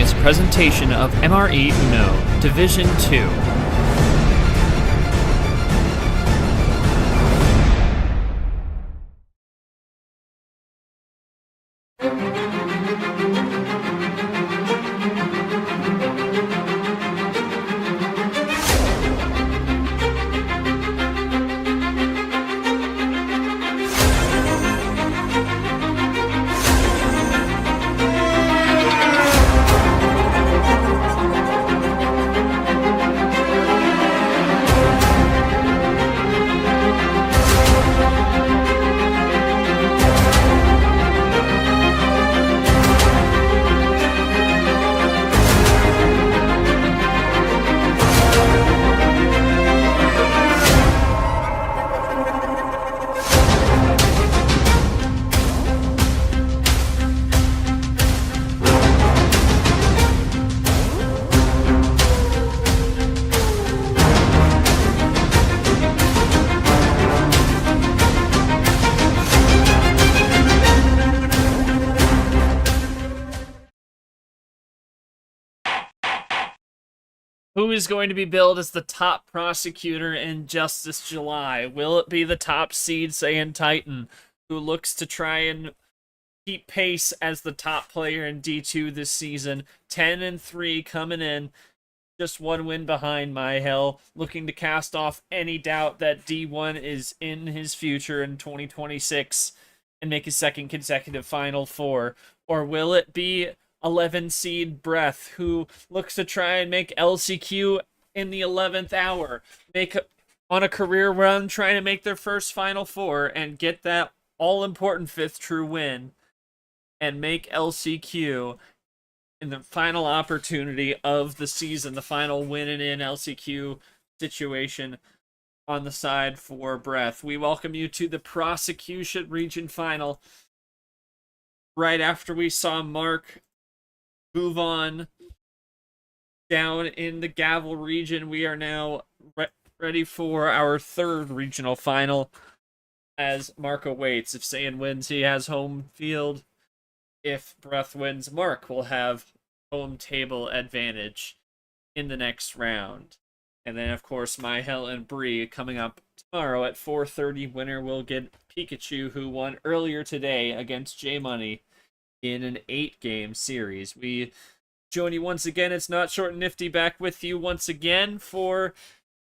is a presentation of MRE UNO, Division 2. Who is going to be billed as the top prosecutor in Justice July? Will it be the top seed SaiyanTitan, who looks to try and keep pace as the top player in D2 this season? 10-3 coming in, just one win behind MyHell, looking to cast off any doubt that D1 is in his future in 2026 and make his second consecutive Final Four? Or will it be 11 seed Breath, who looks to try and make LCQ in the 11th hour, on a career run, trying to make their first Final Four and get that all-important fifth true win and make LCQ in the final opportunity of the season, the final win and in LCQ situation on the side for Breath. We welcome you to the Prosecution Region final. Right after we saw Mark move on down in the Gavel region, we are now ready for our third regional final as Mark awaits. If Saiyan wins, he has home field. If Breath wins, Mark will have home table advantage in the next round. And then, of course, MyHell and Bree coming up tomorrow at 4:30. Winner will get Pikachu, who won earlier today against J-Money in an 8-game series. We join you once again. It's Not Short and Nifty back with you once again for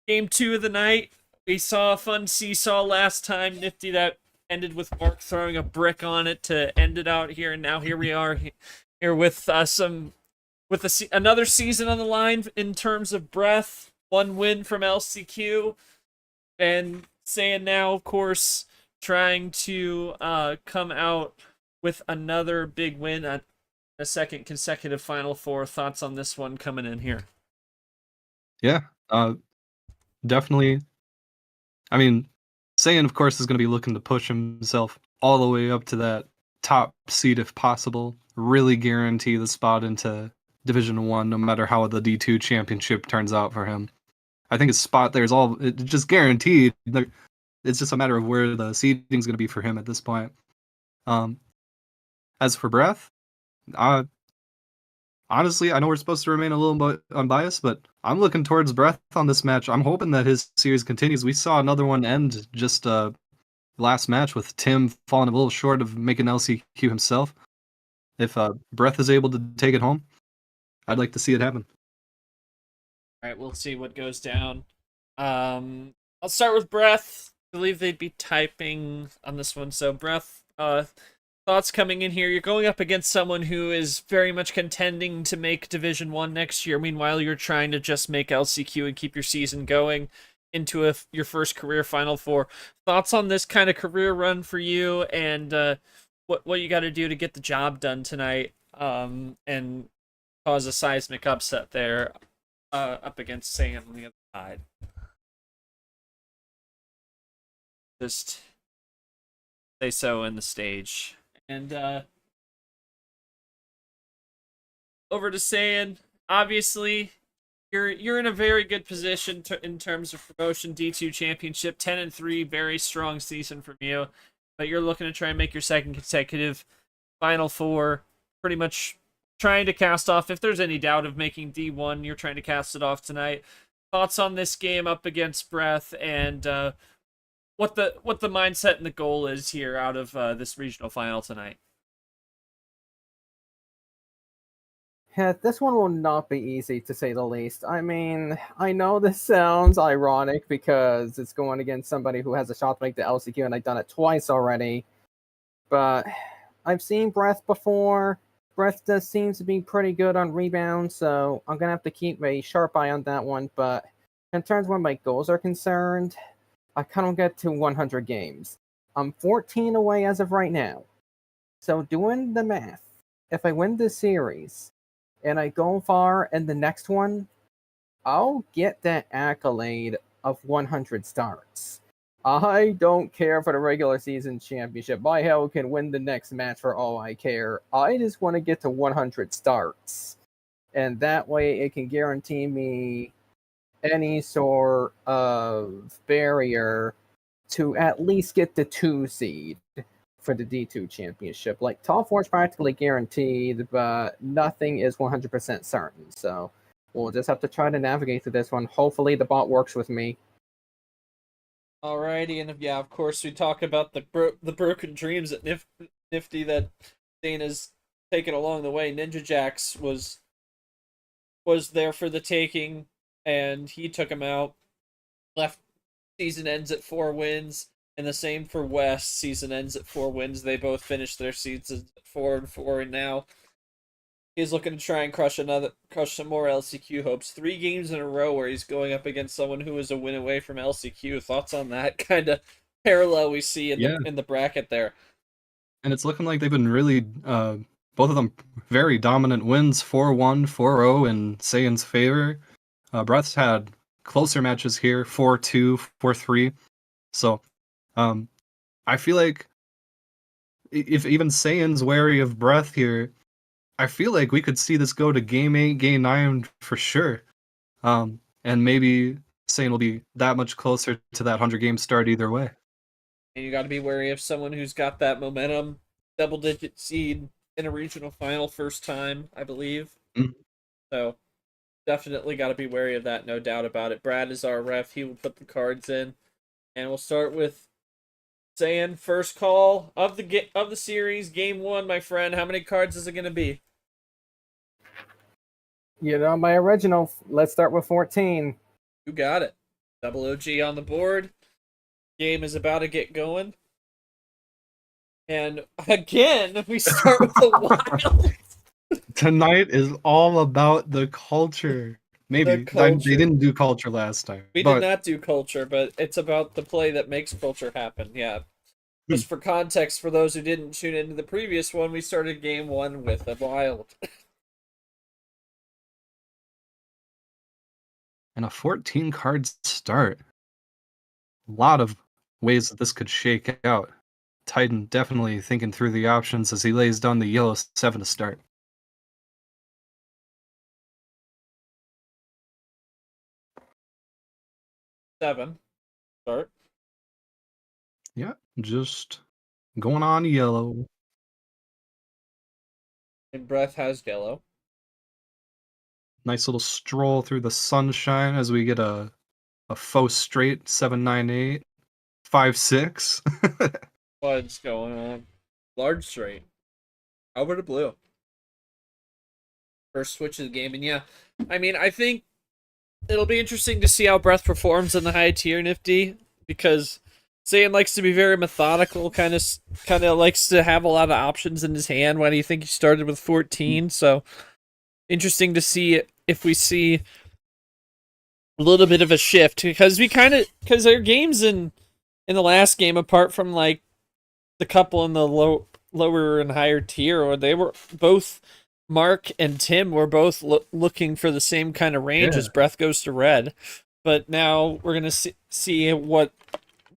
game 2 of the night. We saw a fun seesaw last time, Nifty, that ended with Mark throwing a brick on it to end it out here, and now here we are here with another season on the line in terms of Breath. One win from LCQ, and Saiyan now, of course, trying to come out with another big win at a second consecutive Final Four. Thoughts on this one coming in here? Yeah, definitely. I mean, Saiyan, of course, is going to be looking to push himself all the way up to that top seed if possible. Really guarantee the spot into Division 1, no matter how the D2 championship turns out for him. I think his spot there is it's just guaranteed. It's just a matter of where the seeding is going to be for him at this point. As for Breath, honestly, I know we're supposed to remain a little bit unbiased, but I'm looking towards Breath on this match. I'm hoping that his series continues. We saw another one end just last match with Tim falling a little short of making LCQ himself. If Breath is able to take it home, I'd like to see it happen. All right, we'll see what goes down. I'll start with Breath. I believe they'd be typing on this one. So Breath, thoughts coming in here. You're going up against someone who is very much contending to make Division 1 next year. Meanwhile, you're trying to just make LCQ and keep your season going into your first career Final Four. Thoughts on this kind of career run for you, and what you got to do to get the job done tonight, and cause a seismic upset there up against Saiyan on the other side. Just say so in the stage. And over to Saiyan. Obviously, you're in a very good position in terms of promotion. D2 championship, 10-3, very strong season from you. But you're looking to try and make your second consecutive Final Four. Pretty much trying to cast off. If there's any doubt of making D1, you're trying to cast it off tonight. Thoughts on this game up against Breath, and what the mindset and the goal is here out of this regional final tonight. Yeah, this one will not be easy, to say the least. I mean, I know this sounds ironic because it's going against somebody who has a shot to make the LCQ, and I've done it twice already. But I've seen Breath before. Breath does seems to be pretty good on rebounds, so I'm going to have to keep a sharp eye on that one. But in terms of where my goals are concerned, I kind of get to 100 games. I'm 14 away as of right now. So doing the math, if I win this series and I go far in the next one, I'll get that accolade of 100 starts. I don't care for the regular season championship. My hell can win the next match for all I care. I just want to get to 100 starts. And that way it can guarantee me any sort of barrier to at least get the 2 seed for the D2 championship. Like, top 4 is practically guaranteed, but nothing is 100% certain. So we'll just have to try to navigate through this one. Hopefully the bot works with me. Alrighty, and yeah, of course, we talk about the broken dreams at Nifty that Dana's taken along the way. Ninja Jax was there for the taking, and he took him out. Left. Season ends at 4 wins, and the same for West. Season ends at 4 wins. They both finished their seasons at 4-4, and now he's looking to try and crush some more LCQ hopes. 3 games in a row where he's going up against someone who is a win away from LCQ. Thoughts on that kind of parallel we see in the bracket there? And it's looking like they've been really, both of them, very dominant wins, 4-1, 4-0 in Saiyan's favor. Breath's had closer matches here, 4-2, 4-3. So, I feel like if even Saiyan's wary of Breath here, I feel like we could see this go to Game 8, Game 9 for sure. And maybe Saiyan will be that much closer to that 100-game start either way. And you got to be wary of someone who's got that momentum, double-digit seed in a regional final, first time, I believe. Mm-hmm. So definitely got to be wary of that, no doubt about it. Brad is our ref. He will put the cards in. And we'll start with Saiyan, first call of the series, Game 1, my friend. How many cards is it going to be? You know, my original, let's start with 14. You got it. Double OG on the board. Game is about to get going. And again, we start with the Wild. Tonight is all about the culture. Maybe The culture. they didn't do culture last time. We did not do culture, but it's about the play that makes culture happen. Yeah. Just for context, for those who didn't tune into the previous one, we started Game 1 with the Wild. And a 14-card start. A lot of ways that this could shake out. Titan definitely thinking through the options as he lays down the yellow 7 to start. Seven. Start. Yeah, just going on yellow. And Breath has yellow. Nice little stroll through the sunshine as we get a faux straight 7-9-8, 5-6. What's going on? Large straight. Over to blue. First switch of the game. And yeah, I mean, I think it'll be interesting to see how Breath performs in the high tier Nifty, because Saiyan likes to be very methodical, kind of likes to have a lot of options in his hand. Why do you think he started with 14? So interesting to see if we see a little bit of a shift, because our games in the last game, apart from like the couple in the lower and higher tier, or they were both, Mark and Tim were both looking for the same kind of range as Breath goes to red. But now we're going to see what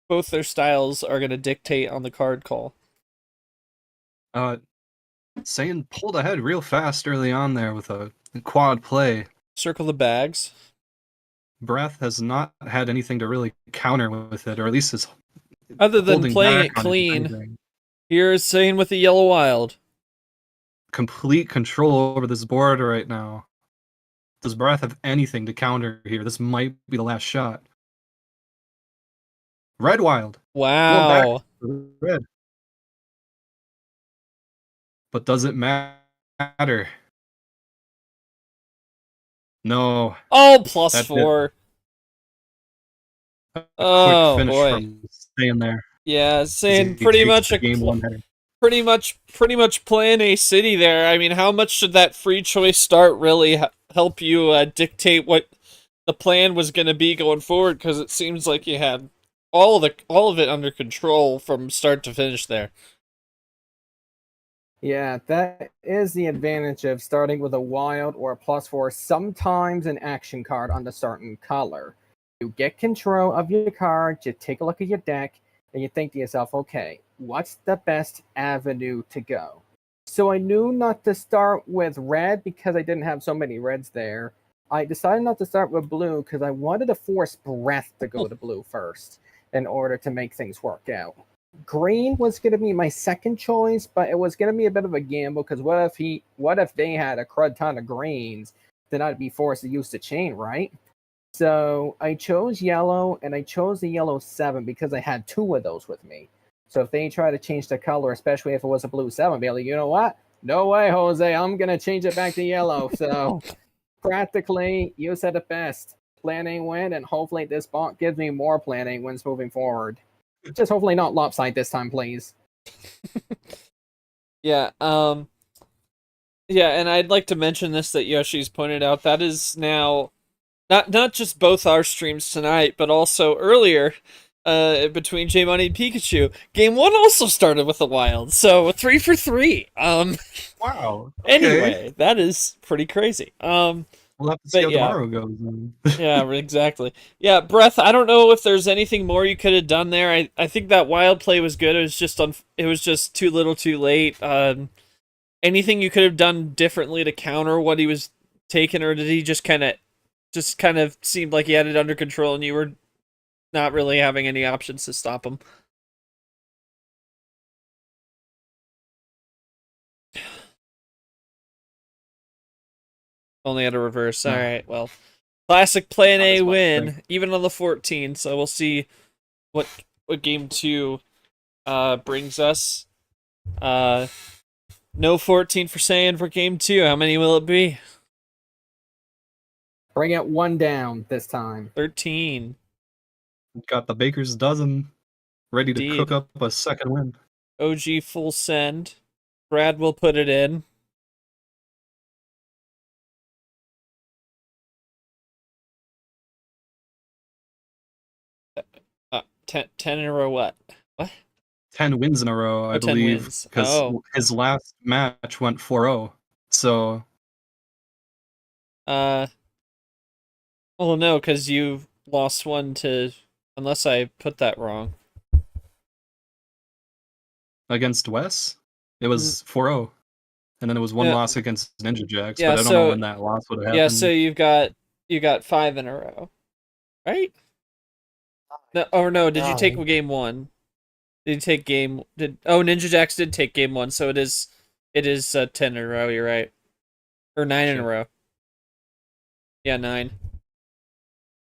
both their styles are going to dictate on the card call. Saiyan pulled ahead real fast early on there with a quad play. Circle the bags. Breath has not had anything to really counter with it, or at least is other than playing it clean. Here's Saiyan with the yellow Wild. complete control over this board right now. Does Breath have anything to counter here? This might be the last shot. Red Wild. Going back Wow. to red. But does it matter? No. Oh, plus That's it. 4. A quick Oh finish boy. from staying there. Yeah, saying He pretty takes much the a game one header. pretty much playing a city there. I mean, how much should that free choice start really help you dictate what the plan was going to be going forward? Because it seems like you had all of it under control from start to finish there. Yeah, that is the advantage of starting with a wild or a +4, sometimes an action card on the certain color. You get control of your cards, you take a look at your deck, and you think to yourself, okay, what's the best avenue to go? So I knew not to start with red because I didn't have so many reds there. I decided not to start with blue because I wanted to force Breath to go to blue first in order to make things work out. Green was going to be my second choice, but it was going to be a bit of a gamble because what if they had a crud ton of greens? Then I'd be forced to use the chain, right? So I chose yellow, and I chose the yellow 7 because I had 2 of those with me. So if they try to change the color, especially if it was a blue 7, be like, you know what? No way, Jose. I'm gonna change it back to yellow. So practically, you said it best. Planning win, and hopefully this bot gives me more planning wins moving forward. Just hopefully not lopside this time, please. Yeah, yeah, and I'd like to mention this that Yoshi's pointed out. That is now not just both our streams tonight, but also earlier, between J Money and Pikachu. Game 1 also started with a wild, so 3 for 3. Wow. Okay. Anyway, that is pretty crazy. We'll have to see But how yeah. tomorrow goes. Yeah, exactly. Yeah, Breath, I don't know if there's anything more you could have done there. I think that wild play was good. It was just too little too late. Anything you could have done differently to counter what he was taking, or did he just kind of seemed like he had it under control and you were not really having any options to stop him? Only had a reverse. No. All right, well, classic plan Not A as much, win, thank even on the 14. So we'll see what game 2 brings us. No 14 for Saiyan for game 2. How many will it be? Bring it 1 down this time. 13. Got the baker's dozen ready to cook Indeed. up a second win. OG full send. Brad will put it in. Ten in a row. What? 10 wins in a row, I 10 believe, wins. because Oh. his last match went 4-0. So Well, no, because you lost one to. Unless I put that wrong. against Wes, it was 4-0. And then it was one Yeah. loss against Ninja Jacks, Yeah, but I don't know when that loss would have Yeah, happened. so you got 5 in a row, right? No, or no? Did you take game 1? Did you take game? Ninja Jacks did take game 1, so it is 10 in a row. You're right, or 9 in a Shit. row. Yeah, 9.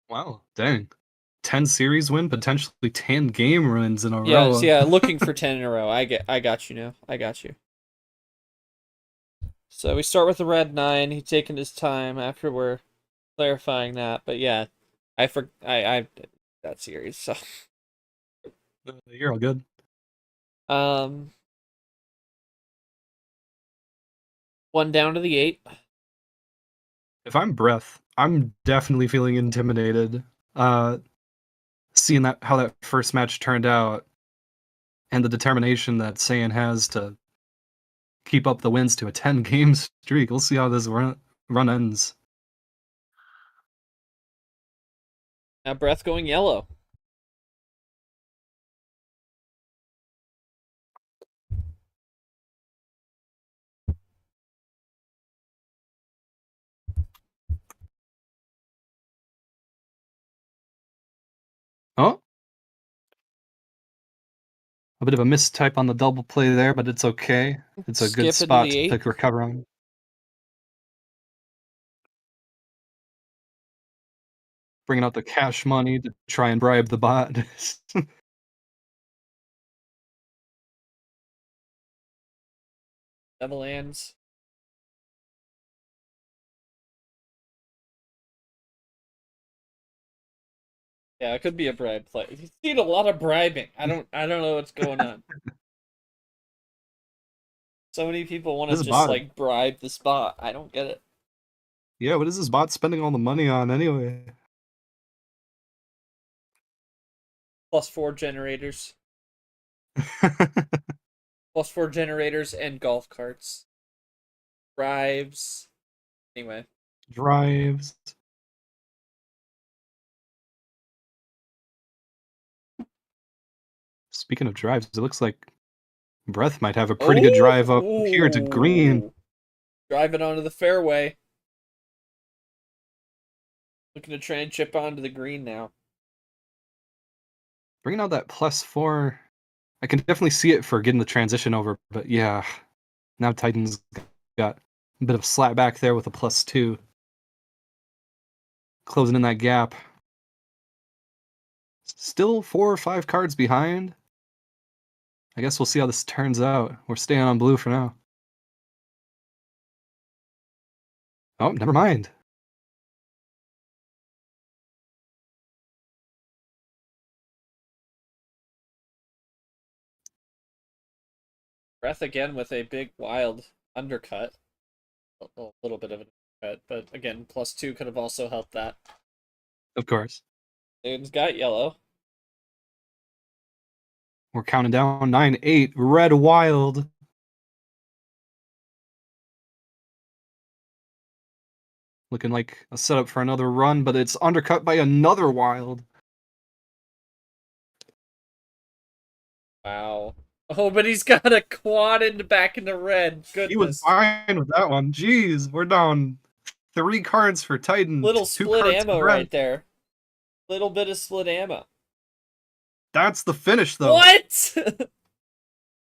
Wow, dang. 10 series win, potentially 10 game wins in a Yeah, row. yeah, looking for 10 in a row. I got you now. I got you. So we start with the red 9. He's taking his time after we're clarifying that, but yeah, I that series. So You're all good. 1 down to the 8. If I'm Breath, I'm definitely feeling intimidated. Seeing how that first match turned out, and the determination that Saiyan has to keep up the wins to a 10-game streak. We'll see how this run ends. Now Breath going yellow. Oh? A bit of a mistype on the double play there, but it's okay. It's a Skip good into spot the to 8. recover on. Bringing out the cash money to try and bribe the bot. Double hands. Yeah, it could be a bribe play. He's seen a lot of bribing. I don't know what's going on. So many people want to This just bot, like bribe the spot. I don't get it. yeah, what is this bot spending all the money on anyway? +4 generators. +4 generators and golf carts. Drives. Anyway. Drives. Speaking of drives, it looks like Breath might have a pretty good drive up here to green. Drive it onto the fairway. Looking to try and chip onto the green now. Bringing out that +4. I can definitely see it for getting the transition over, but yeah. Now Titan's got a bit of slap back there with a +2. Closing in that gap. Still 4 or 5 cards behind. I guess we'll see how this turns out. We're staying on blue for now. Oh, never mind. Breath again with a big wild undercut. A little bit of an undercut, but again, +2 could have also helped that. Of course. Dude's got yellow. We're counting down 9-8. Red wild. Looking like a setup for another run, but it's undercut by another wild. Wow. Oh, but he's got a quad back into red. Goodness. He was fine with that one. Jeez, we're down 3 cards for Titan. Little 2 split cards ammo for Red. right there. Little bit of split ammo. That's the finish, though. What?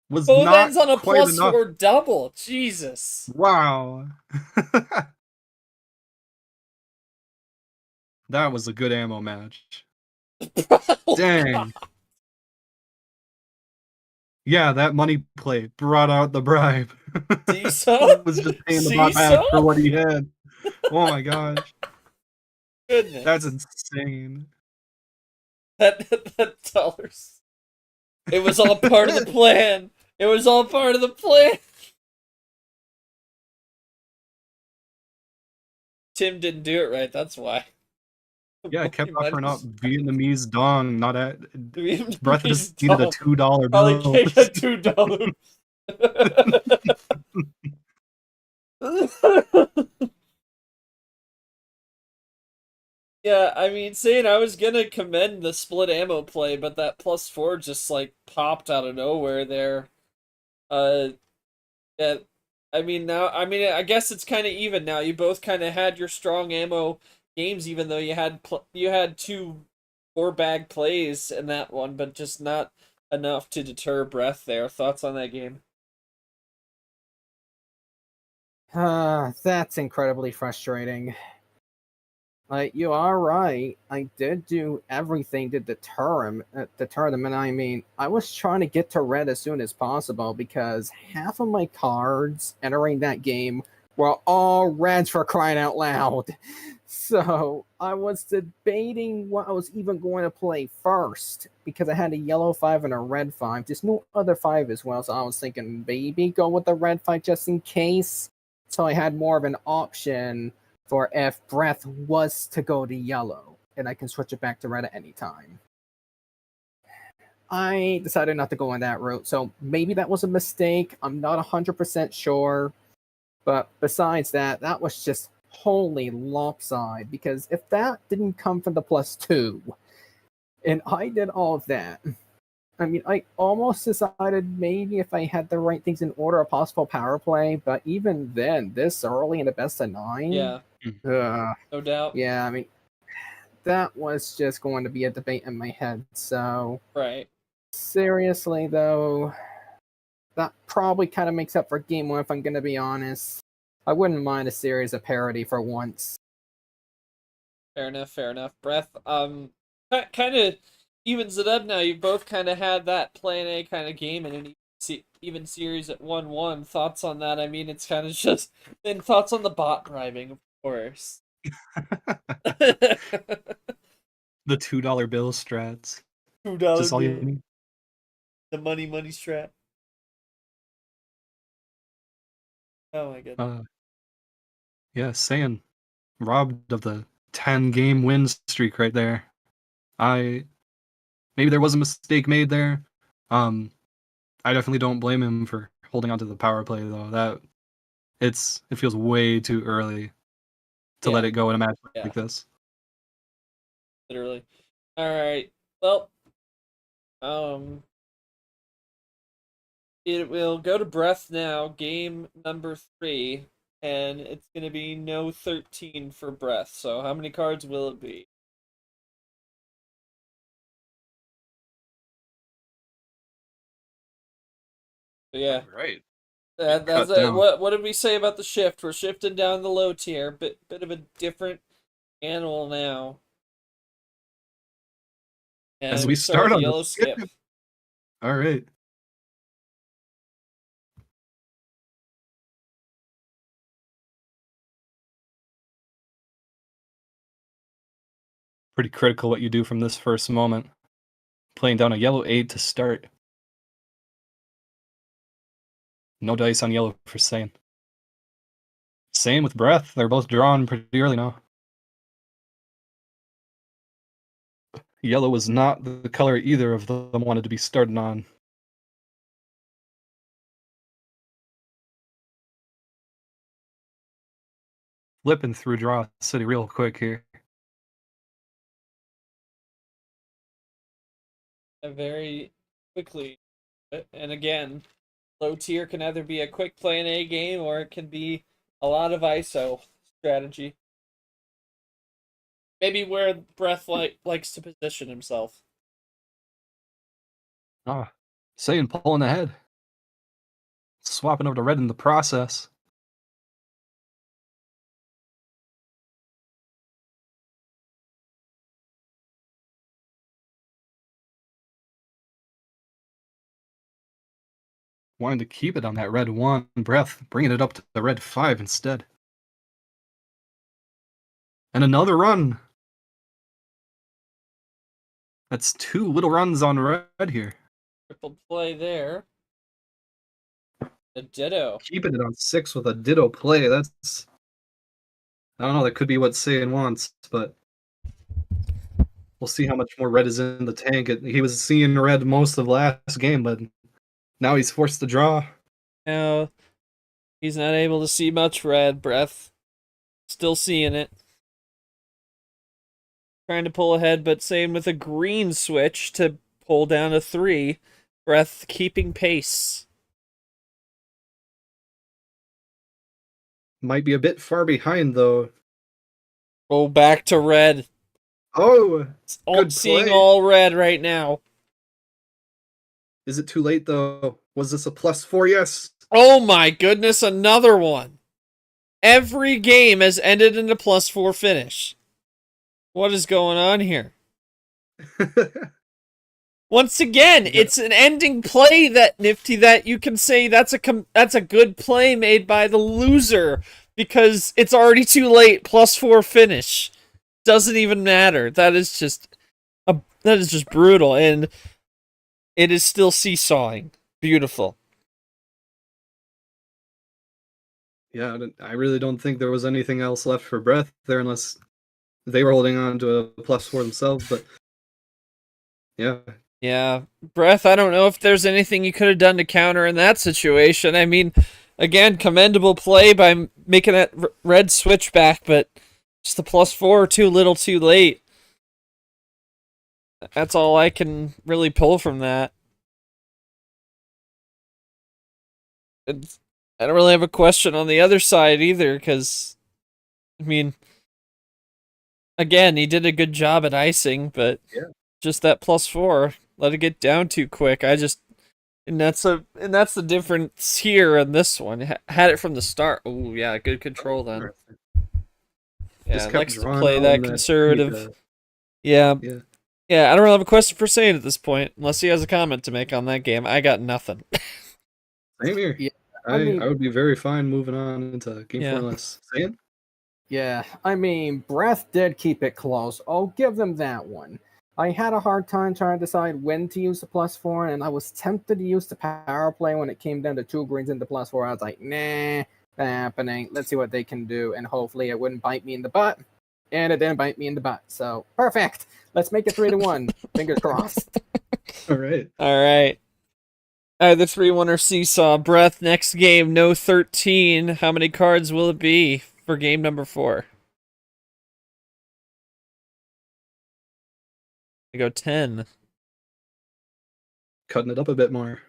Was Both not ends on a quite enough. +4 double. Jesus. Wow. That was a good ammo match. Oh, Dang. God. Yeah, that money play brought out the bribe. See so? Was just paying the See bot back so? for what he had. Oh my gosh. Goodness. That's insane. That dollars. It was all part of the plan. It was all part of the plan. Tim didn't do it right, that's why. Yeah, I kept offering up Vietnamese dong, not at Breath just Vietnamese needed a dong. $2 Probably bill. can't get $2. Yeah, I mean, saying I was gonna commend the split ammo play, but that +4 just like popped out of nowhere there. Yeah, I mean I guess it's kind of even now. You both kind of had your strong ammo games, even though you had 2 4-bag plays in that one, but just not enough to deter Breath there. Thoughts on that game? That's incredibly frustrating. Like, you are right. I did do everything to deter them, and I mean, I was trying to get to red as soon as possible because half of my cards entering that game were all reds, for crying out loud. So I was debating what I was even going to play first because I had a yellow 5 and a red 5. There's no other 5 as well, so I was thinking maybe go with the red 5 just in case. So I had more of an option for if Breath was to go to yellow, and I can switch it back to red at any time. I decided not to go on that route, so maybe that was a mistake. I'm not 100% sure. But besides that, that was just wholly lopsided, because if that didn't come from the +2, and I did all of that, I mean, I almost decided maybe if I had the right things in order, a possible power play, but even then, this early in the best of 9? Yeah, no doubt. Yeah, I mean, that was just going to be a debate in my head, so... Right. Seriously, though, that probably kind of makes up for game one, if I'm going to be honest. I wouldn't mind a series of parody for once. Fair enough, fair enough. Breath, kind of evens it up now. You both kind of had that plan A kind of game in an even series at 1-1. Thoughts on that? I mean, it's kind of just... And thoughts on the bot driving, of course. The $2 bill strats. $2 Just all you bill. need. The money strat. Oh my goodness. Yeah, Saiyan robbed of the 10-game win streak right there. Maybe there was a mistake made there. I definitely don't blame him for holding on to the power play though. It feels way too early to let it go in a match like this. Literally. All right. Well, it will go to Breath now, game number 3, and it's going to be no 13 for Breath. So how many cards will it be? So yeah. Right. That's it. What did we say about the shift? We're shifting down the low tier. Bit of a different animal now. And As we start on yellow the skip. All right. Pretty critical what you do from this first moment. Playing down a yellow 8 to start. No dice on yellow for Saiyan. Same with Breath. They're both drawn pretty early now. Yellow was not the color either of them wanted to be starting on. Flipping through Draw City real quick here. Very quickly. And again, low tier can either be a quick play in a game or it can be a lot of ISO strategy. Maybe where Breath likes to position himself. Saiyan pulling ahead. Swapping over to red in the process. Wanting to keep it on that red 1. Breath bringing it up to the red 5 instead. And another run. That's 2 little runs on red here. Triple play there. A ditto. Keeping it on 6 with a ditto play. That's... I don't know, that could be what Saiyan wants, but... We'll see how much more red is in the tank. He was seeing red most of last game, but now he's forced to draw. Now, he's not able to see much red. Breath still seeing it. Trying to pull ahead, but same with a green switch to pull down a 3. Breath keeping pace. Might be a bit far behind, though. Go back to red. Oh, good Seeing play. all red right now. Is it too late, though? Was this a +4? Yes. Oh my goodness, another one. Every game has ended in a +4 finish. What is going on here? Once again, it's an ending play that Nifty that you can say that's a good play made by the loser because it's already too late. +4 finish doesn't even matter. That is just brutal, and it is still seesawing. Beautiful. Yeah, I really don't think there was anything else left for Breath there unless they were holding on to a +4 themselves, but yeah. Yeah, Breath, I don't know if there's anything you could have done to counter in that situation. I mean, again, commendable play by making that red switch back, but just the +4 too little too late. That's all I can really pull from that. I don't really have a question on the other side either, because, I mean, again, he did a good job at icing, but just that +4, let it get down too quick. And that's the difference here in this one. Had it from the start. Oh yeah, good control then. Yeah, Just it kept likes to drawing play on that that conservative. tree to- Yeah. Yeah. Yeah, I don't really have a question for Saiyan at this point, unless he has a comment to make on that game. I got nothing. Same here. Yeah, I I mean- would be very fine moving on into game Yeah. 4 unless Saiyan? Yeah, I mean, Breath did keep it close. I'll give them that one. I had a hard time trying to decide when to use the +4, and I was tempted to use the power play when it came down to 2 greens into +4. I was like, nah, not happening. Let's see what they can do, and hopefully it wouldn't bite me in the butt. And it didn't bite me in the butt, so perfect. Let's make it 3-1. Fingers crossed. All right. All right. Either 3-1 or seesaw. Breath, next game, no 13. How many cards will it be for game number 4? I go 10. Cutting it up a bit more.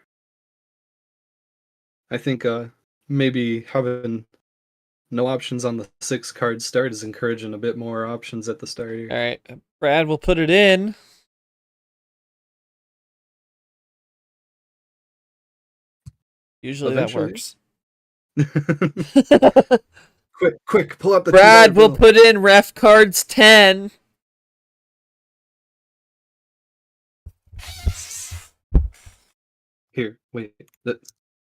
I think maybe having no options on the 6-card start is encouraging a bit more options at the start here. All right. Brad will put it in. Usually Eventually. that works. quick, pull up the Brad $2 will bill. put in ref cards 10. Here, wait.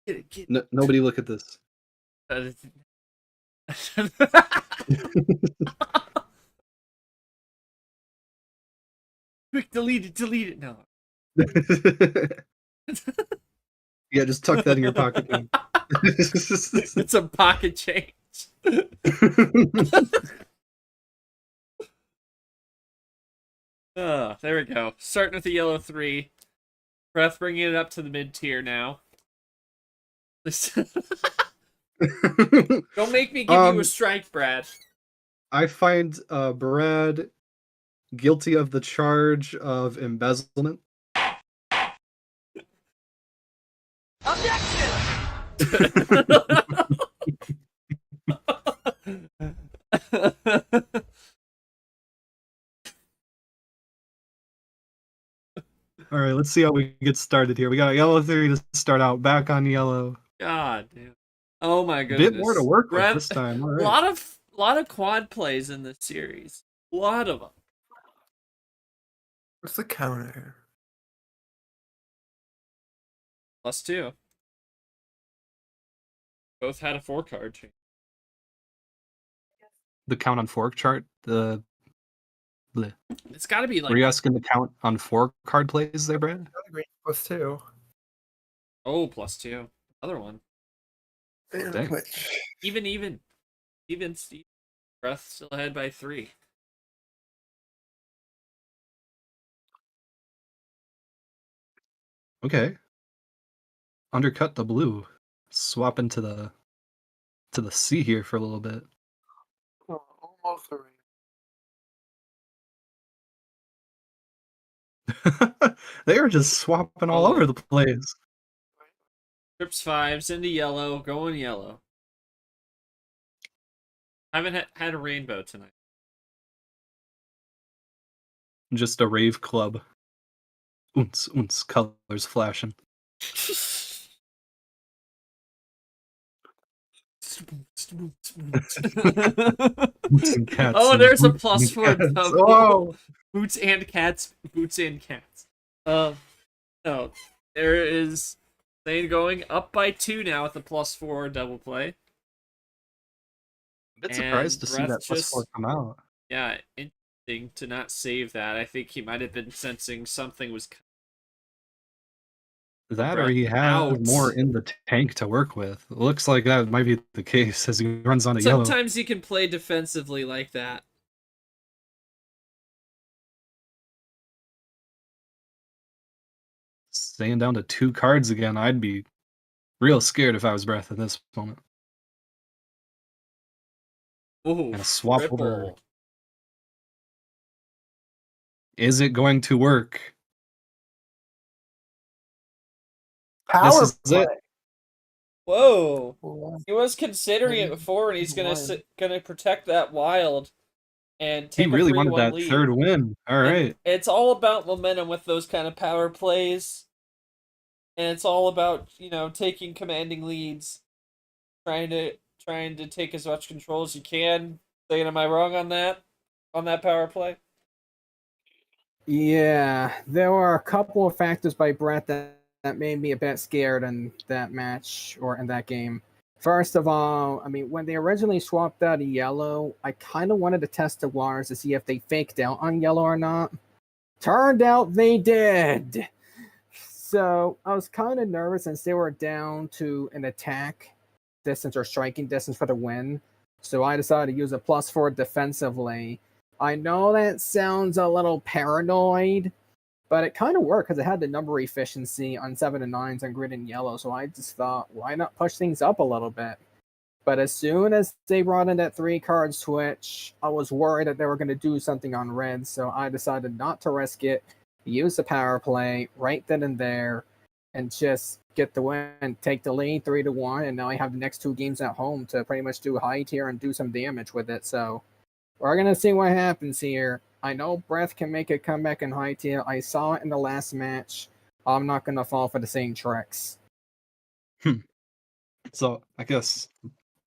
Get Nobody look at this. Quick, delete it. No. Yeah, just tuck that in your pocket. It's a pocket change. There we go. Starting with the yellow 3. Breath bringing it up to the mid tier now. Don't make me give you a strike, Brad. I find Brad guilty of the charge of embezzlement. All right, let's see how we get started here. We got a yellow 3 to start out. Back on yellow. God damn. Oh my goodness. Bit more to work with Breath, this time. All right. lot of quad plays in this series. A lot of them. What's the counter? +2. Both had a 4-card change. The count on 4 chart. It's got to be like. Were you asking the count on 4-card plays there, Brad? Green +2. Oh, +2. Another one. Dang. Which Even Steve. Breath still ahead by 3. Okay. Undercut the blue. Swap into the C here for a little bit. almost a ring. They are just swapping all over the place. Trips 5s into yellow, going yellow. Haven't had a rainbow tonight. Just a rave club. Oons, colors flashing. Boots and cats. Oh, and there's a boots and +4 cats. double. Oh! Boots and cats. No, there is Zane going up by 2 now with the +4 double play. A bit surprised And to see that Breath +4 come out. Yeah, interesting to not save that. I think he might have been sensing something was. That or Breath he has out. more in the tank to work with. It looks like that might be the case as he runs on a yellow. Sometimes he can play defensively like that. Staying down to 2 cards again, I'd be real scared if I was Breath at this moment. Ooh, And a swap triple. over. Is it going to work? Power This is play. it. Whoa. Well, He was considering it before, and he's gonna protect that wild. and He take a really wanted 3-1 that lead. third win. All And right. it's all about momentum with those kind of power plays. And it's all about, taking commanding leads, trying to take as much control as you can. Saying, am I wrong on that? On that power play? Yeah, there were a couple of factors by Brett that made me a bit scared in that match or in that game. First of all, I mean, when they originally swapped out a yellow, I kind of wanted to test the waters to see if they faked out on yellow or not. Turned out they did. So I was kind of nervous since they were down to an attack distance or striking distance for the win. So I decided to use a +4 defensively. I know that sounds a little paranoid, but it kind of worked because it had the number efficiency on 7 and 9s on green and yellow. So I just thought, why not push things up a little bit? But as soon as they brought in that 3-card switch, I was worried that they were going to do something on red. So I decided not to risk it, use the power play right then and there, and just get the win, take the lead 3-1. And now I have the next 2 games at home to pretty much do high tier and do some damage with it. So we're going to see what happens here. I know Breath can make a comeback in high tier. I saw it in the last match. I'm not going to fall for the same tricks. So I guess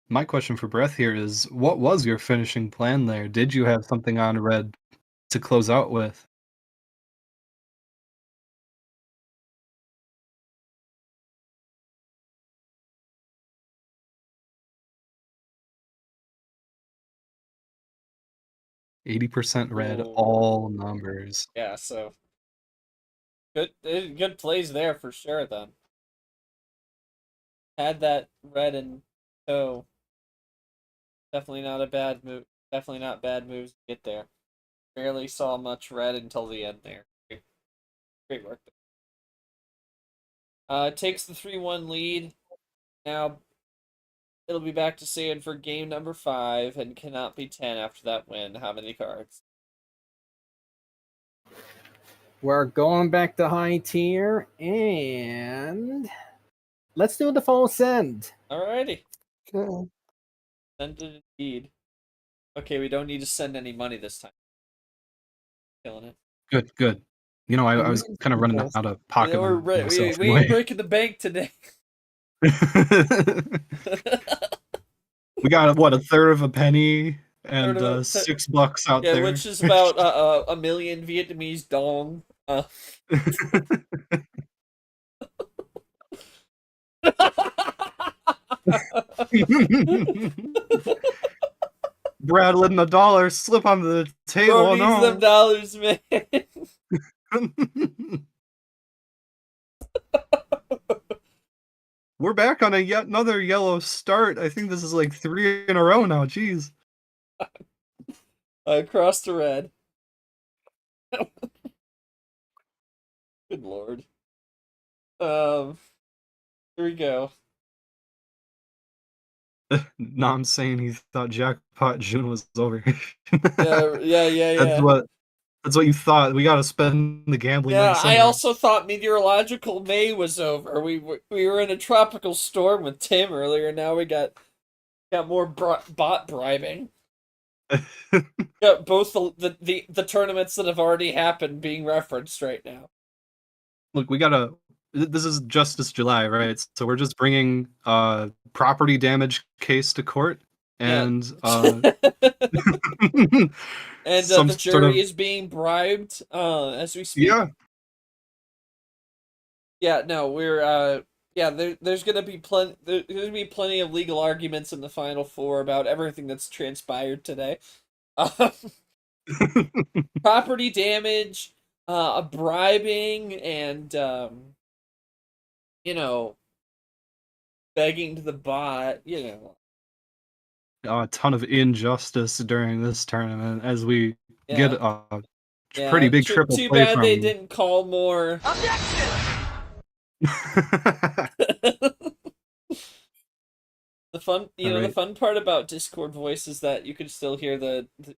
my question for Breath here is, what was your finishing plan there? Did you have something on red to close out with? %80% red, Ooh. all numbers. Yeah, so good plays there for sure then. Had that red in tow. Definitely not a bad move. Definitely not bad moves to get there. Barely saw much red until the end there. Great work there. Takes the 3-1 lead. Now it'll be back to Saiyan for game number 5 and cannot be 10 after that win. How many cards? We're going back to high tier, and let's do the full send. Alrighty. Okay. Send it indeed. Okay, we don't need to send any money this time. Killing it. Good, good. You know, I was kind of running Yes. out of pocket We're money myself we ain't breaking the bank today. We got what, a third of a penny and Third of a- $6 out Yeah, there. which is about a million Vietnamese dong. Brad letting the dollar slip onto the table. Bro needs them dollars, man. We're back on yet another yellow start. I think this is like 3 in a row now. Jeez. Across the red. Good lord. Here we go. Nam saying he thought Jackpot June was over. Yeah. That's what you thought. We gotta spend the gambling money Yeah, I somewhere. also thought meteorological May was over. We were in a tropical storm with Tim earlier. Now we got more bot bribing. Got both the tournaments that have already happened being referenced right now. Look, we gotta. This is Justice July, right? So we're just bringing property damage case to court, and And some the sort jury of is being bribed as we speak. Yeah, no, we're there's gonna be plenty of legal arguments in the final 4 about everything that's transpired today. Property damage, bribing, and begging to the bot, a ton of injustice during this tournament as we Yeah. get a Yeah, pretty big triple too play bad from. they didn't call more. The fun, the fun part about Discord voice is that you can still hear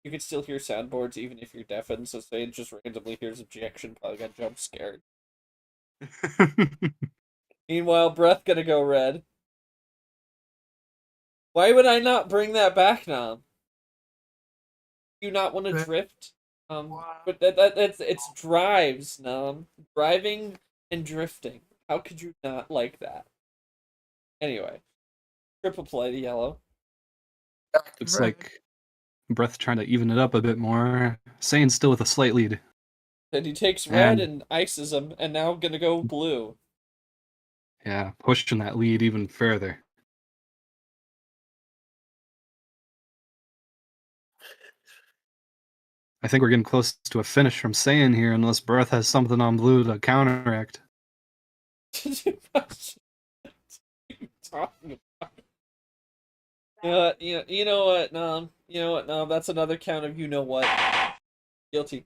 you can still hear soundboards even if you're deafened. So say it just randomly hears objection, probably got jump scared. Meanwhile, breath gonna go red. Why would I not bring that back now? you not want to Right. drift? But it's drives, driving and drifting. How could you not like that? Anyway, triple play the yellow. Back to Looks red. like Breath trying to even it up a bit more. Saiyan's still with a slight lead. Then he takes red And and ices him, and now gonna go blue. yeah, pushing that lead even further. I think we're getting close to a finish from Saiyan here, unless Breath has something on blue to counteract. Talking about. You know what, Nom? You know what, Nom? That's another count of you know what. Guilty.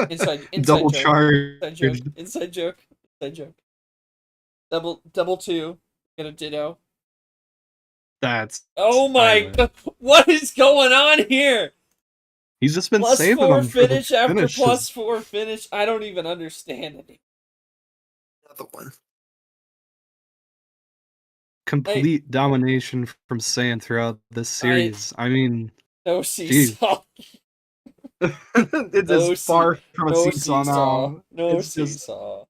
Inside Double joke. charged. Inside joke. Double two. Get a ditto. That's Oh my silent. god! What is going on here? He's just been Plus saving four them for the finish after finishes. plus four finish. I don't even understand it. Another one. Complete domination from Saiyan throughout this series. I mean, No seesaw. it's No as far from a No seesaw seesaw. now. No It's just seesaw.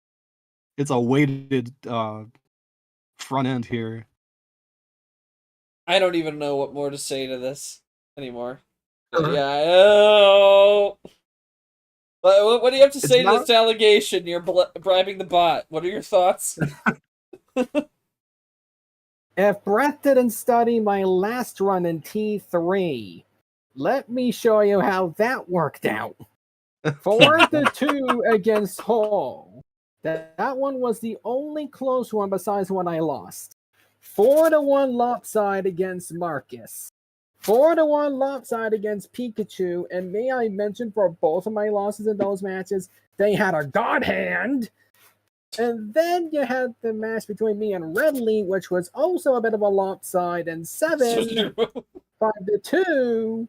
it's a weighted front end here. I don't even know what more to say to this anymore. Uh-huh. Yeah. Oh. What do you have to It's say to not- this allegation? You're bribing the bot. What are your thoughts? If Brett didn't study my last run in T3, let me show you how that worked out. 4-2 against Hall. That one was the only close one besides when I lost. 4-1 lopside against Marcus. 4-1 lopside against Pikachu. And may I mention, for both of my losses in those matches, they had a God Hand. And then you had the match between me and Redley, which was also a bit of a lopside, and 5-2.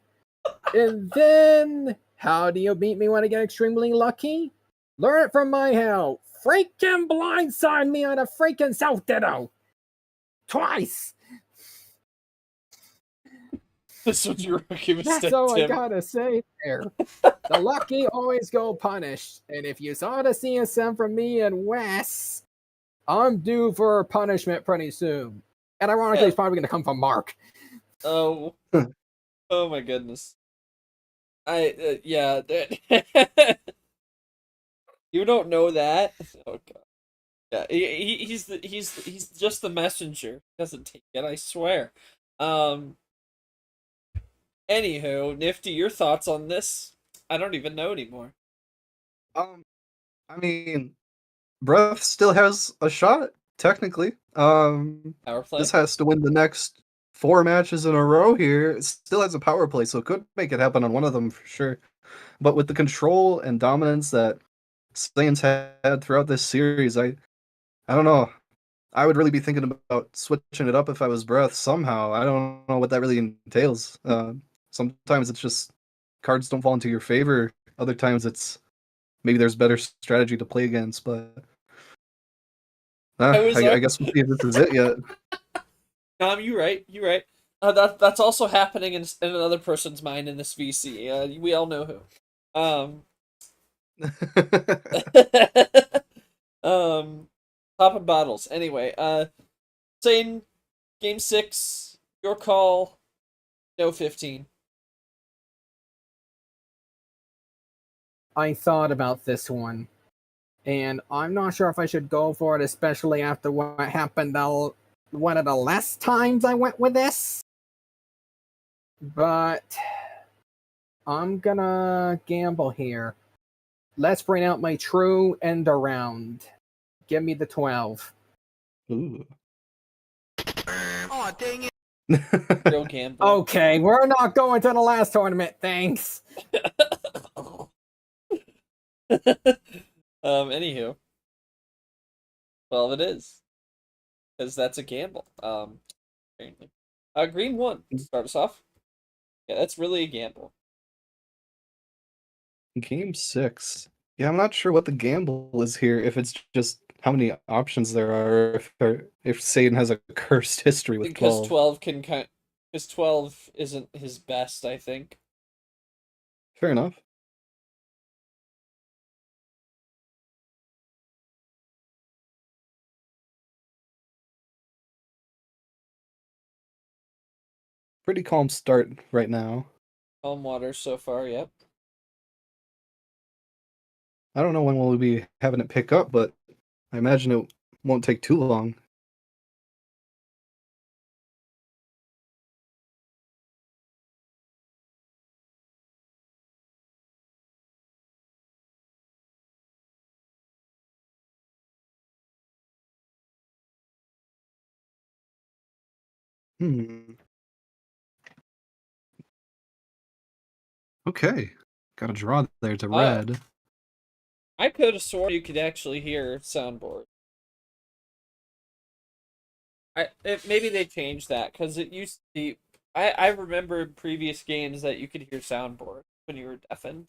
And then, how do you beat me when I get extremely lucky? Learn it from my how. Freaking blindside me on a freaking South Ditto. Twice. This was your rookie mistake, That's all I Tim. gotta say there. The lucky always go punished. And if you saw the CSM from me and Wes, I'm due for punishment pretty soon. And ironically, it's probably gonna come from Mark. Oh. Oh my goodness. Yeah. You don't know that? Oh god. Yeah, he's just the messenger. He doesn't take it, I swear. Anywho, Nifty, your thoughts on this? I don't even know anymore. I mean, Breath still has a shot, technically. Power play. This has to win the next 4 matches in a row here. It still has a power play, so it could make it happen on one of them for sure. But with the control and dominance that Saiyan's had throughout this series, I don't know. I would really be thinking about switching it up if I was Breath somehow. I don't know what that really entails. Sometimes it's just cards don't fall into your favor. Other times it's maybe there's better strategy to play against, but I guess we'll see if this is it yet. You right. That's also happening in another person's mind in this VC. We all know who. Popping bottles. Anyway, saying game 6, your call. No 15. I thought about this one, and I'm not sure if I should go for it, especially after what happened one of the last times I went with this. But I'm gonna gamble here. Let's bring out my true end around. Give me the 12. Ooh. Oh, dang it. Real gamble. Okay, we're not going to the last tournament, thanks. Anywho. 12 it is. Because that's a gamble. Apparently. Green 1. Start us off. Yeah, that's really a gamble. Game 6. Yeah, I'm not sure what the gamble is here. If it's just how many options there are, if Satan has a cursed history with Because 12. 12 Because 12 isn't his best, I think. Fair enough. Pretty calm start right now. Calm water so far, yep. I don't know when we'll be having it pick up, but I imagine it won't take too long. Okay. Got a draw there to red. I could have sworn you could actually hear soundboard. Maybe they changed that, because it used to be... I remember in previous games that you could hear soundboard when you were deafened,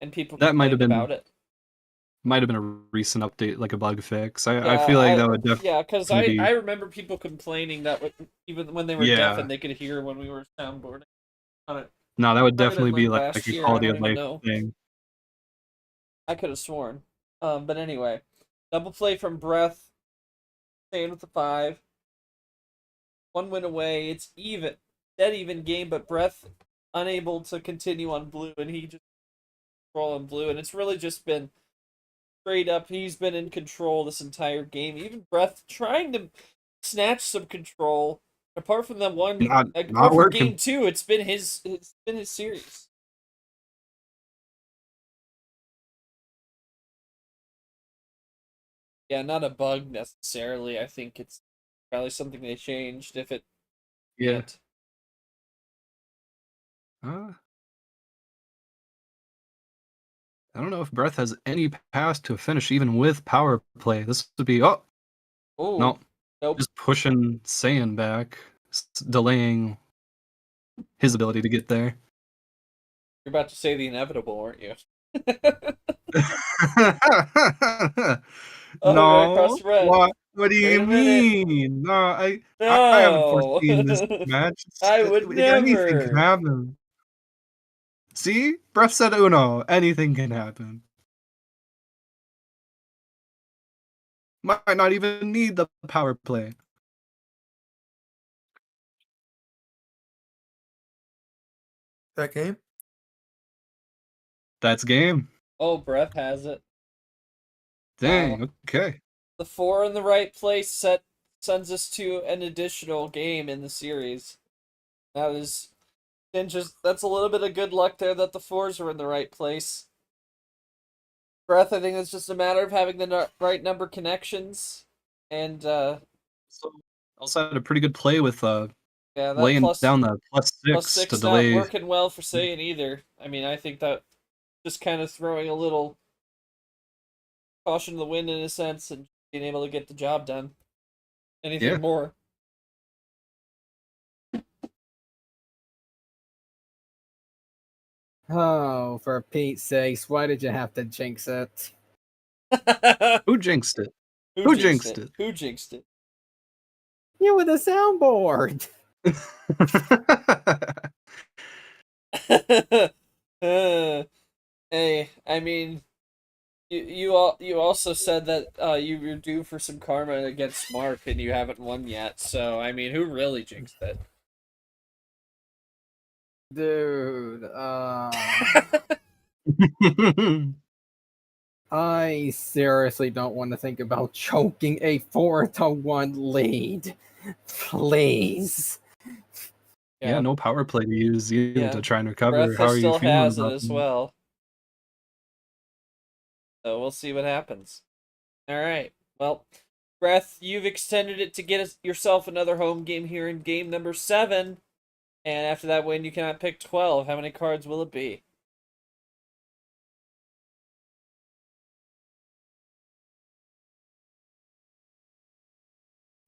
and people That might have complained been about it. Might have been a recent update, like a bug fix. I Yeah, feel like that would yeah, because definitely be. I remember people complaining that even when they were Yeah. deafened, they could hear when we were soundboarding on it. No, that would Might have been definitely be like like last a year, I quality don't of even life know. thing. I could have sworn. But anyway, double play from Breath, staying with the 5. 1 win away. It's even, dead even game, but Breath unable to continue on blue, and he just control on blue, and it's really just been straight up. He's been in control this entire game. Even Breath trying to snatch some control. Apart from that one, Not apart from working. game 2, it's been his series. Yeah, not a bug necessarily. I think it's probably something they changed. If it Yeah. can't. I don't know if Breath has any path to a finish, even with power play. This would be Oh no, nope. just pushing Saiyan back, delaying his ability to get there. You're about to say the inevitable, aren't you? Oh, right No, across the red. what do Wait you a minute. mean? No, I haven't No. foreseen this match. I would Anything can never. happen. See, Breath said Uno. Anything can happen. Might not even need the power play. That game? That's game. Oh, Breath has it. Dang. Wow. Okay. The 4 in the right place sends us to an additional game in the series. That is, and just that's a little bit of good luck there that the 4s are in the right place. Breath, I think it's just a matter of having the right number connections, and So also had a pretty good play with yeah, that laying down the +6 to +6 not delay. working well for Saiyan either. I mean, I think that just kind of throwing a little caution to the wind in a sense and being able to get the job done. Anything more? Oh, for Pete's sakes, why did you have to jinx it? Who jinxed it? Who jinxed it? Who jinxed it? You with the soundboard. Hey, I mean, you also said that you were due for some karma against Mark and you haven't won yet. So I mean, who really jinxed it? Dude, I seriously don't want to think about choking a 4-1 lead. Please. Yeah, no power play to use either Yeah. to try and recover. Breath How are you still feeling has it about as that? well. So we'll see what happens. All right. Well, Breath, you've extended it to get yourself another home game here in game number 7. And after that win, you cannot pick 12. How many cards will it be?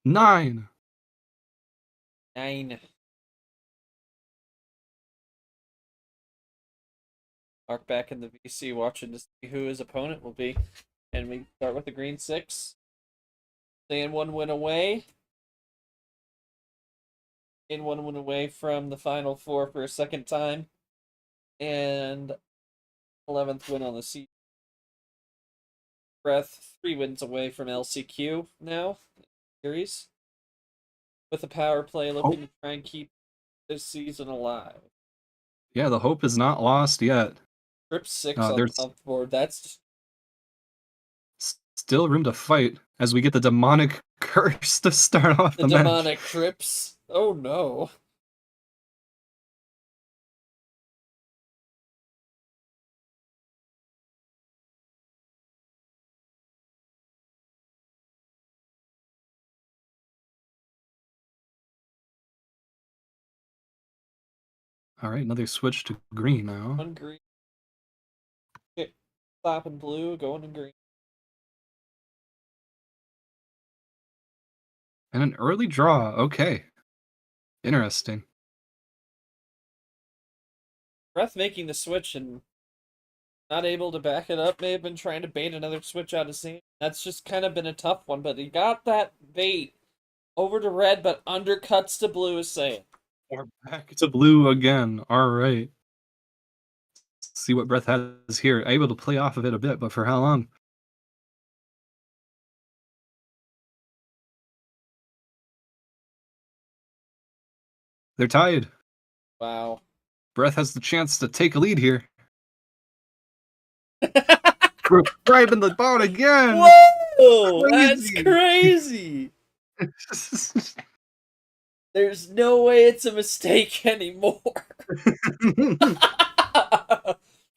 Nine. 9. Mark back in the VC watching to see who his opponent will be. And we start with the green 6. Staying 1 win away. in 1 win away from the Final Four for a second time, and 11th win on the season. Breath 3 wins away from LCQ now, series, with a power play looking to try and keep this season alive. Yeah, the hope is not lost yet. Trip 6 on there's the board. That's still room to fight as we get the demonic curse to start off the the match. demonic trips. Oh no. All right, another switch to green now. On green. Okay. Slapping blue, going to green. And an early draw. Okay. Interesting. Breath making the switch and not able to back it up. May have been trying to bait another switch out of scene. That's just kind of been a tough one, but he got that bait over to red, but undercuts to blue, is saying. We're back to blue again. All right. Let's see what Breath has here. Able to play off of it a bit, but for how long? They're tied. Wow. Breath has the chance to take a lead here. We're driving the ball again. Whoa! That's Crazy. crazy! There's no way it's a mistake anymore.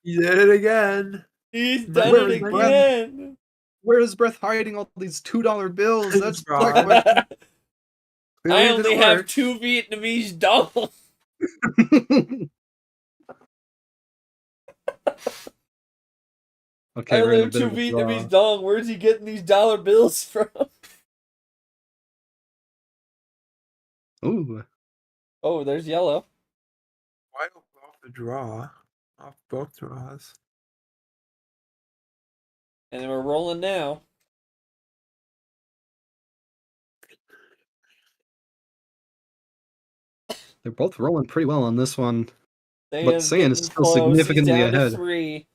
You did it again. He's done it again. Where is Breath hiding all these $2 bills? That's Wrong. I Clearly only didn't have work. 2 Vietnamese dollars. Okay, I we're only in a have bit 2 of a Vietnamese draw. dong. Where's he getting these dollar bills from? Ooh. Oh, there's yellow. Why off the draw? Off both draws. And then we're rolling now. They're both rolling pretty well on this one. Saiyan's But Saiyan getting is still close. significantly He's down ahead. to 3.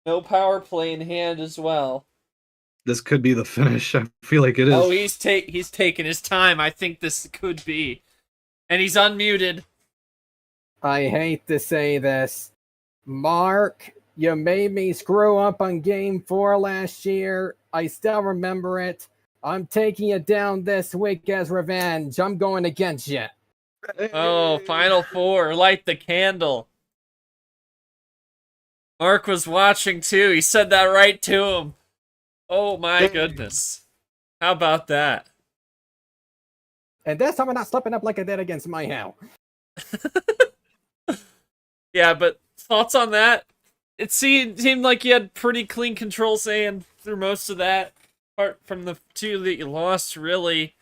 No power play in hand as well. This could be the finish. I feel like it is. Oh, he's taking his time. I think this could be. And he's unmuted. I hate to say this. Mark, you made me screw up on game 4 last year. I still remember it. I'm taking you down this week as revenge. I'm going against you. Oh, Final Four. Light the candle. Mark was watching too. He said that right to him. Oh my goodness. How about that? And this time I'm not slipping up like I did against my hell. Yeah, but thoughts on that? It seemed like you had pretty clean control, saying through most of that, apart from the 2 that you lost, really.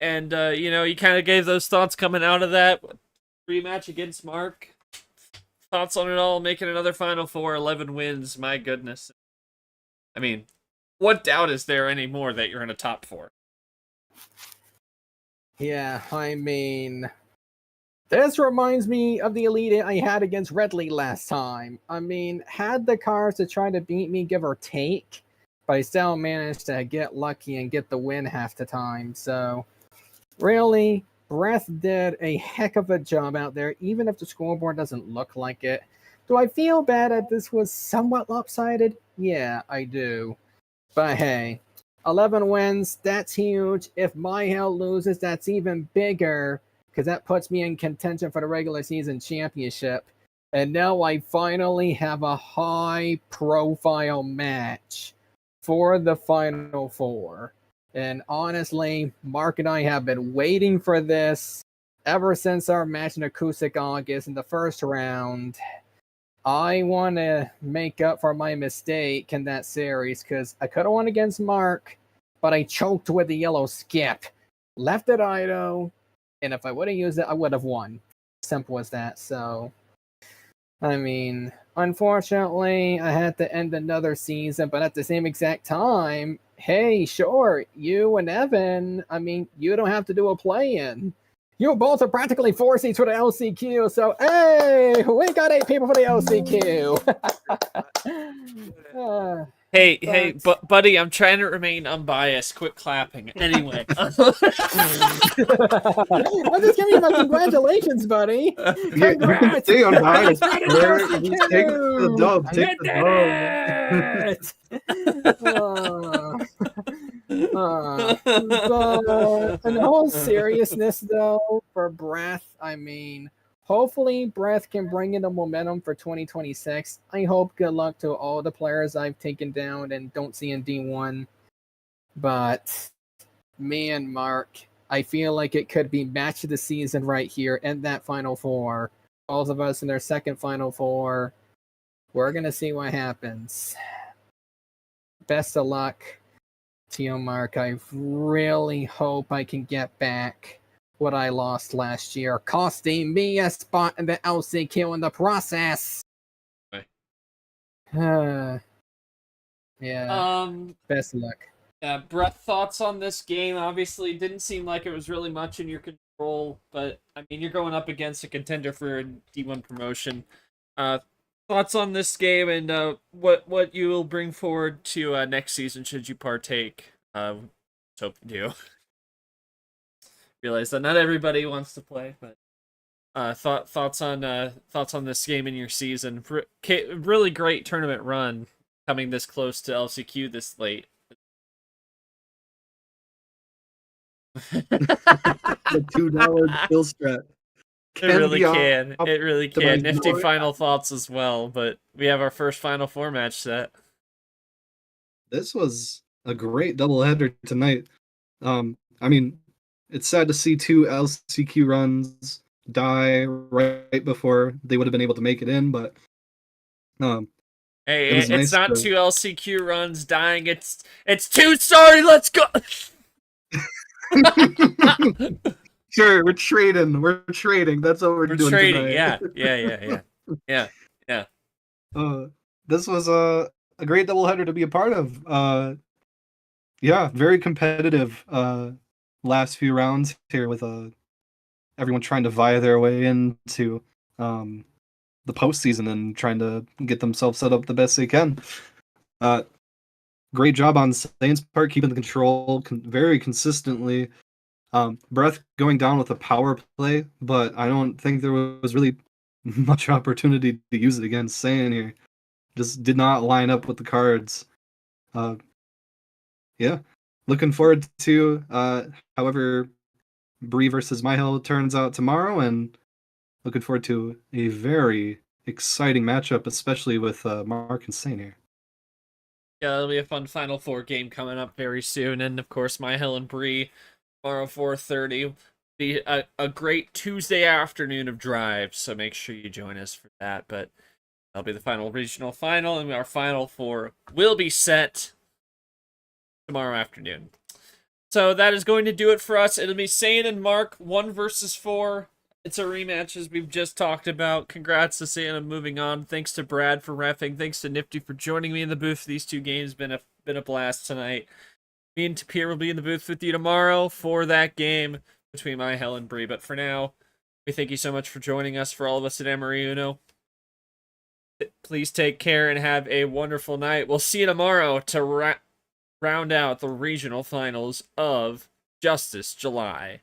And you kind of gave those thoughts coming out of that rematch against Mark. Thoughts on it all? Making another Final Four, 11 wins. My goodness. I mean, what doubt is there anymore that you're in a top 4? Yeah, I mean, this reminds me of the Elite Eight I had against Redley last time. I mean, had the cards to try to beat me, give or take, but I still managed to get lucky and get the win half the time. So, really, Breath did a heck of a job out there, even if the scoreboard doesn't look like it. Do I feel bad that this was somewhat lopsided? Yeah, I do. But hey, 11 wins, that's huge. If my hell loses, that's even bigger, because that puts me in contention for the regular season championship. And now I finally have a high-profile match for the Final Four. And honestly, Mark and I have been waiting for this ever since our match in Acoustic August in the first round. I want to make up for my mistake in that series because I could have won against Mark, but I choked with the yellow skip. Left it idle, and if I would have used it, I would have won. Simple as that. So, I mean, unfortunately, I had to end another season, but at the same exact time, hey, sure, you and Evan, I mean, you don't have to do a play-in. You both are practically 4 seats for the LCQ, so hey, we got 8 people for the LCQ. Hey, buddy, I'm trying to remain unbiased. Quit clapping. Anyway. I'm just giving you my congratulations, buddy. Yeah, you can stay on high. Just take the dub. Take But in all seriousness, though, for Breath, I mean, hopefully Breath can bring in the momentum for 2026. I hope good luck to all the players I've taken down and don't see in D1. But, man, Mark, I feel like it could be match of the season right here in that Final Four. All of us in their second Final Four. We're going to see what happens. Best of luck to you, Mark. I really hope I can get back what I lost last year, costing me a spot in the LCQ in the process. Right. Yeah. Best of luck. Yeah, Brett, thoughts on this game? Obviously, it didn't seem like it was really much in your control, but I mean, you're going up against a contender for a D1 promotion. Thoughts on this game and what you will bring forward to next season should you partake? Hope you do. Realize that not everybody wants to play, but thoughts on this game in your season. Really great tournament run, coming this close to LCQ this late. The $2 bill strat. It really can. It really can. Nifty final thoughts as well, but we have our first Final Four match set. This was a great doubleheader tonight. I mean, it's sad to see 2 LCQ runs die right before they would have been able to make it in, but hey, it's it's nice not to... 2 LCQ runs dying. It's 2. Sorry, let's go. Sure, we're trading. That's what we're doing trading. Tonight. Yeah. This was a great doubleheader to be a part of. Yeah, very competitive last few rounds here with everyone trying to vie their way into the postseason and trying to get themselves set up the best they can. Great job on Saiyan's part, keeping the control very consistently. Breath going down with a power play, but I don't think there was really much opportunity to use it against Saiyan here. Just did not line up with the cards. Yeah, looking forward to however Bree versus Myhill turns out tomorrow, and looking forward to a very exciting matchup, especially with Mark and Saiyan here. Yeah, it'll be a fun Final Four game coming up very soon, and of course Myhill and Bree tomorrow 4:30. Be a great Tuesday afternoon of drives, so make sure you join us for that. But that'll be the final regional final, and our Final Four will be set tomorrow afternoon. So that is going to do it for us. It'll be Saiyan and Mark 1 versus 4. It's a rematch as we've just talked about. Congrats to Saiyan and moving on. Thanks to Brad for reffing. Thanks to Nifty for joining me in the booth for these 2 games. Been a blast tonight. Me and Tapir will be in the booth with you tomorrow for that game between Myhill and Bree. But for now, we thank you so much for joining us. For all of us at MRE UNO, please take care and have a wonderful night. We'll see you tomorrow to round out the regional finals of Justice July.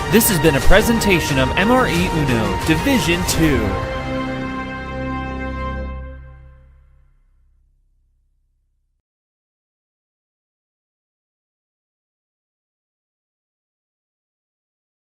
This has been a presentation of MRE UNO Division 2.